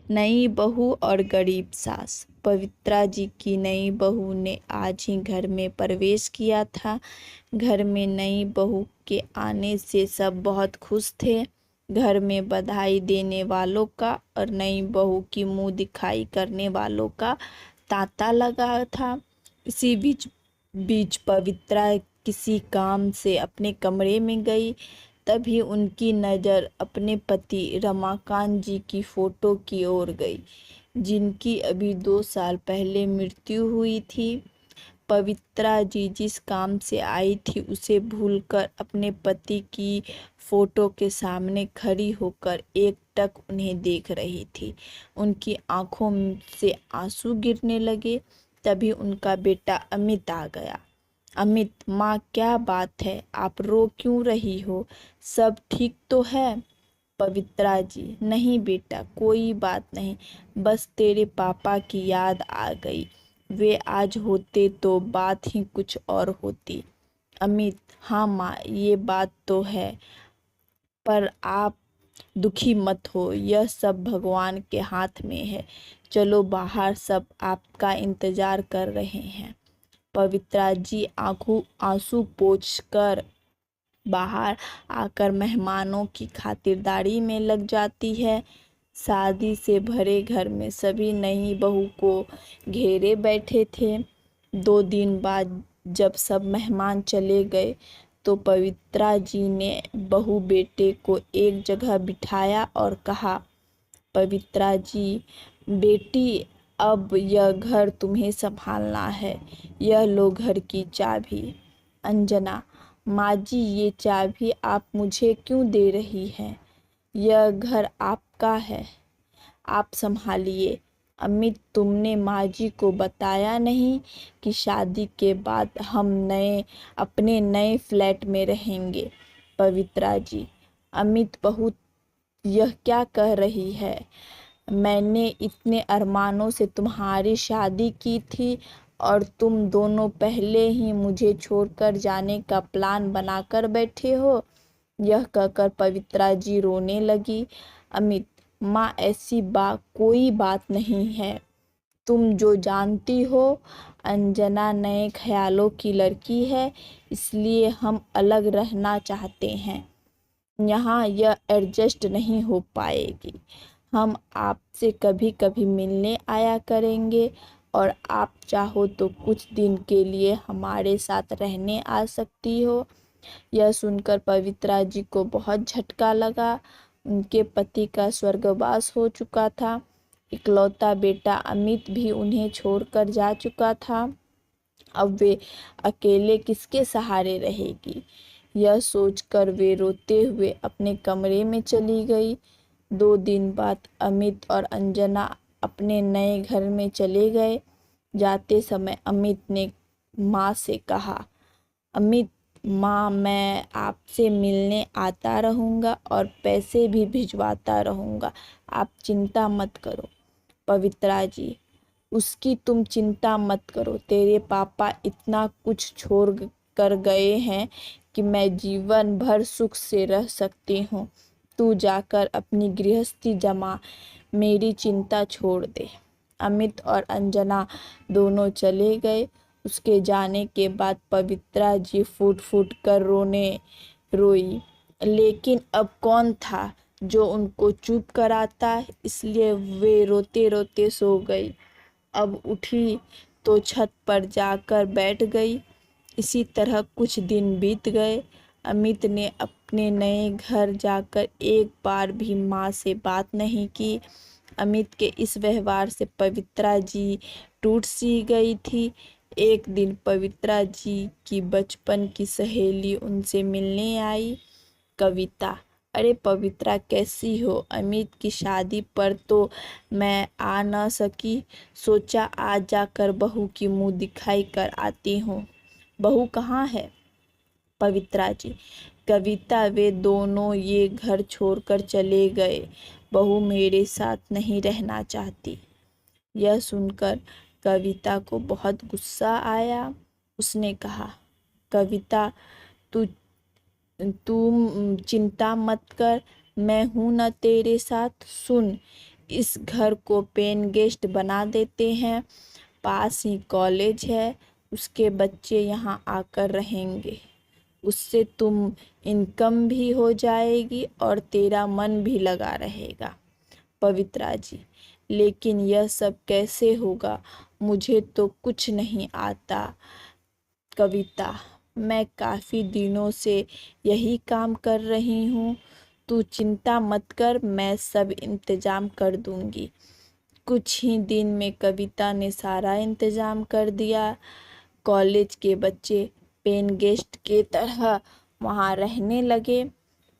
नई बहू और गरीब सास। पवित्रा जी की नई बहू ने आज ही घर में प्रवेश किया था। घर में नई बहू के आने से सब बहुत खुश थे। घर में बधाई देने वालों का और नई बहू की मुंह दिखाई करने वालों का तांता लगा था। इसी बीच बीच पवित्रा किसी काम से अपने कमरे में गई। तभी उनकी नज़र अपने पति रमाकांत जी की फोटो की ओर गई, जिनकी अभी 2 साल पहले मृत्यु हुई थी। पवित्रा जी जिस काम से आई थी उसे भूलकर अपने पति की फोटो के सामने खड़ी होकर एकटक उन्हें देख रही थी। उनकी आंखों से आंसू गिरने लगे। तभी उनका बेटा अमित आ गया। अमित, माँ, क्या बात है? आप रो क्यों रही हो? सब ठीक तो है? पवित्रा जी, नहीं बेटा, कोई बात नहीं, बस तेरे पापा की याद आ गई। वे आज होते तो बात ही कुछ और होती। अमित, हाँ माँ, ये बात तो है, पर आप दुखी मत हो, यह सब भगवान के हाथ में है। चलो बाहर, सब आपका इंतजार कर रहे हैं। पवित्रा जी आंसू पोंछकर बाहर आकर मेहमानों की खातिरदारी में लग जाती है। शादी से भरे घर में सभी नई बहू को घेरे बैठे थे। 2 दिन बाद जब सब मेहमान चले गए तो पवित्रा जी ने बहू बेटे को एक जगह बिठाया और कहा, पवित्रा जी, बेटी, अब यह घर तुम्हें संभालना है। यह लो घर की चाबी। अंजना, माँ जी, ये चाबी आप मुझे क्यों दे रही हैं? यह घर आपका है, आप संभालिए। अमित, तुमने माँ जी को बताया नहीं कि शादी के बाद हम अपने नए फ्लैट में रहेंगे? पवित्रा जी, अमित बहू यह क्या कह रही है? मैंने इतने अरमानों से तुम्हारी शादी की थी और तुम दोनों पहले ही मुझे छोड़कर जाने का प्लान बनाकर बैठे हो। यह कहकर पवित्रा जी रोने लगी। अमित, माँ, ऐसी कोई बात नहीं है। तुम जो जानती हो, अंजना नए ख्यालों की लड़की है, इसलिए हम अलग रहना चाहते हैं। यहाँ यह एडजस्ट नहीं हो पाएगी। हम आपसे कभी कभी मिलने आया करेंगे और आप चाहो तो कुछ दिन के लिए हमारे साथ रहने आ सकती हो। यह सुनकर पवित्रा जी को बहुत झटका लगा। उनके पति का स्वर्गवास हो चुका था। इकलौता बेटा अमित भी उन्हें छोड़कर जा चुका था। अब वे अकेले किसके सहारे रहेगी? यह सोचकर वे रोते हुए अपने कमरे में चली गई। 2 दिन बाद अमित और अंजना अपने नए घर में चले गए। जाते समय अमित ने माँ से कहा, अमित, माँ, मैं आपसे मिलने आता रहूँगा और पैसे भी भिजवाता रहूँगा, आप चिंता मत करो। पवित्रा जी, उसकी तुम चिंता मत करो। तेरे पापा इतना कुछ छोड़ कर गए हैं कि मैं जीवन भर सुख से रह सकती हूँ। तू जाकर अपनी गृहस्थी जमा, मेरी चिंता छोड़ दे। अमित और अंजना दोनों चले गए। उसके जाने के बाद पवित्रा जी फूट फूट कर रोई। लेकिन अब कौन था जो उनको चुप कराता, इसलिए वे रोते रोते सो गई। अब उठी तो छत पर जाकर बैठ गई। इसी तरह कुछ दिन बीत गए। अमित ने अपने नए घर जाकर एक बार भी माँ से बात नहीं की। अमित के इस व्यवहार से पवित्रा जी टूट सी गई थी। एक दिन पवित्रा जी की बचपन की सहेली उनसे मिलने आई। कविता, अरे पवित्रा, कैसी हो? अमित की शादी पर तो मैं आ न सकी, सोचा आज जाकर बहू की मुंह दिखाई कर आती हूँ। बहू कहाँ है? पवित्रा जी, कविता, वे दोनों ये घर छोड़कर चले गए। बहू मेरे साथ नहीं रहना चाहती। यह सुनकर कविता को बहुत गुस्सा आया। उसने कहा, कविता, तू तू चिंता मत कर, मैं हूं न तेरे साथ। सुन, इस घर को पेन गेस्ट बना देते हैं। पास ही कॉलेज है, उसके बच्चे यहाँ आकर रहेंगे। उससे तुम इनकम भी हो जाएगी और तेरा मन भी लगा रहेगा। पवित्रा जी, लेकिन यह सब कैसे होगा? मुझे तो कुछ नहीं आता। कविता, मैं काफ़ी दिनों से यही काम कर रही हूँ। तू चिंता मत कर, मैं सब इंतज़ाम कर दूँगी। कुछ ही दिन में कविता ने सारा इंतज़ाम कर दिया। कॉलेज के बच्चे पेन गेस्ट के तरह वहाँ रहने लगे।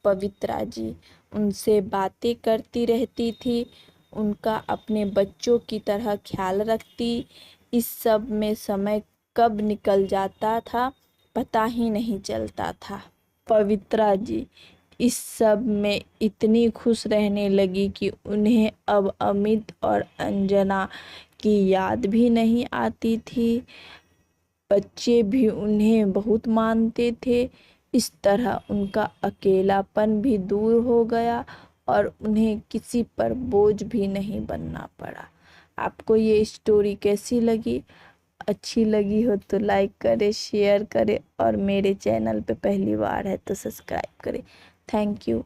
पवित्रा जी उनसे बातें करती रहती थी, उनका अपने बच्चों की तरह ख्याल रखती। इस सब में समय कब निकल जाता था पता ही नहीं चलता था। पवित्रा जी इस सब में इतनी खुश रहने लगी कि उन्हें अब अमित और अंजना की याद भी नहीं आती थी। बच्चे भी उन्हें बहुत मानते थे। इस तरह उनका अकेलापन भी दूर हो गया और उन्हें किसी पर बोझ भी नहीं बनना पड़ा। आपको ये स्टोरी कैसी लगी? अच्छी लगी हो तो लाइक करें, शेयर करें और मेरे चैनल पे पहली बार है तो सब्सक्राइब करें। Thank you.